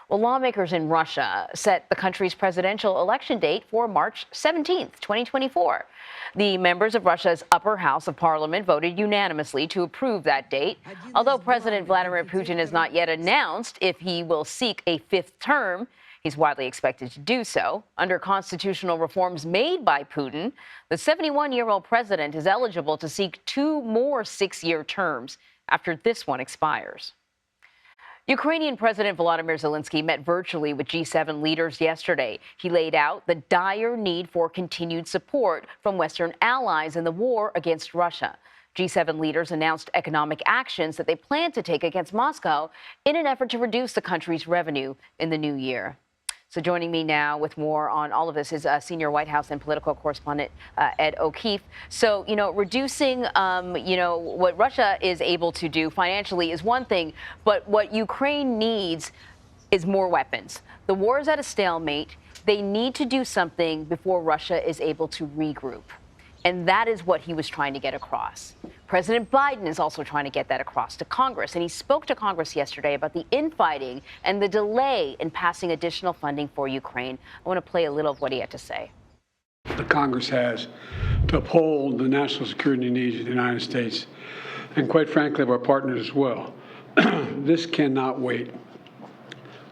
Well, lawmakers in Russia set the country's presidential election date for March 17th, 2024. The members of Russia's upper house of parliament voted unanimously to approve that date. Although President Vladimir Putin has not yet announced if he will seek a fifth term, he's widely expected to do so. Under constitutional reforms made by Putin, the 71-year-old president is eligible to seek 2 more 6-year terms after this one expires. Ukrainian President Volodymyr Zelensky met virtually with G7 leaders yesterday. He laid out the dire need for continued support from Western allies in the war against Russia. G7 leaders announced economic actions that they plan to take against Moscow in an effort to reduce the country's revenue in the new year. So joining me now with more on all of this is senior White House and political correspondent Ed O'Keefe. So, reducing, what Russia is able to do financially is one thing, but what Ukraine needs is more weapons. The war is at a stalemate. They need to do something before Russia is able to regroup. And that is what he was trying to get across. President Biden is also trying to get that across to Congress. And he spoke to Congress yesterday about the infighting and the delay in passing additional funding for Ukraine. I want to play a little of what he had to say. The Congress has to uphold the national security needs of the United States and, quite frankly, of our partners as well. This cannot wait.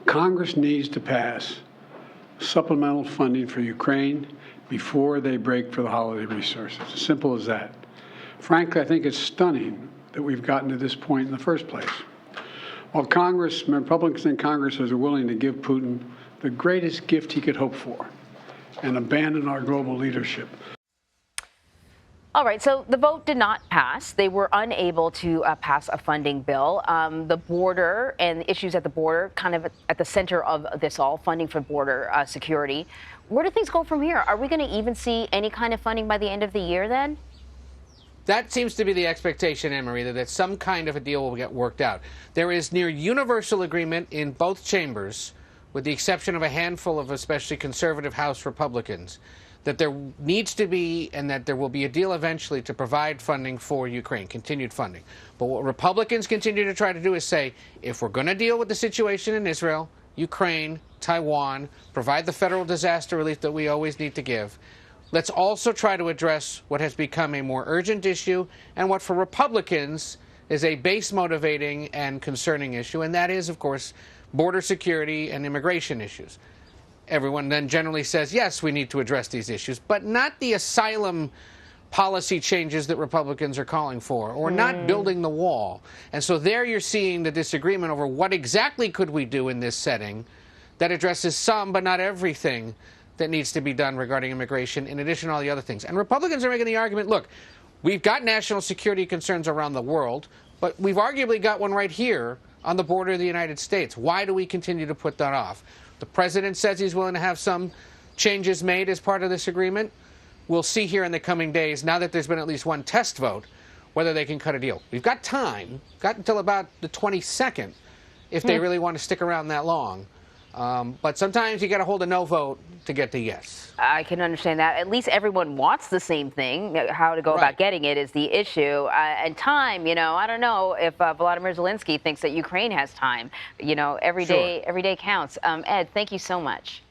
Congress needs to pass supplemental funding for Ukraine before they break for the holiday resources. As simple as that. Frankly, I think it's stunning that we've gotten to this point in the first place. While Republicans in Congress are willing to give Putin the greatest gift he could hope for and abandon our global leadership. All right, so the vote did not pass. They were unable to pass a funding bill. The border and the issues at the border kind of at the center of this all, funding for border security. Where do things go from here? Are we going to even see any kind of funding by the end of the year then? That seems to be the expectation, Anne-Marie, that some kind of a deal will get worked out. There is near universal agreement in both chambers, with the exception of a handful of especially conservative House Republicans, that there needs to be and that there will be a deal eventually to provide funding for Ukraine, continued funding. But what Republicans continue to try to do is say, if we're going to deal with the situation in Israel, Ukraine, Taiwan, provide the federal disaster relief that we always need to give, let's also try to address what has become a more urgent issue and what for Republicans is a base motivating and concerning issue, and that is, of course, border security and immigration issues. Everyone then generally says, yes, we need to address these issues, but not the asylum policy changes that Republicans are calling for, or not building the wall. And so there you're seeing the disagreement over what exactly could we do in this setting that addresses some but not everything that needs to be done regarding immigration, in addition to all the other things. And Republicans are making the argument, look, we've got national security concerns around the world, but we've arguably got one right here on the border of the United States. Why do we continue to put that off? The president says he's willing to have some changes made as part of this agreement. We'll see here in the coming days, now that there's been at least one test vote, whether they can cut a deal. We've got time, got until about the 22nd, if they really want to stick around that long. But sometimes you got to hold a no vote to get to yes. I can understand that. At least everyone wants the same thing. How to go about getting it is the issue. And time, I don't know if Volodymyr Zelensky thinks that Ukraine has time. Every day counts. Ed, thank you so much.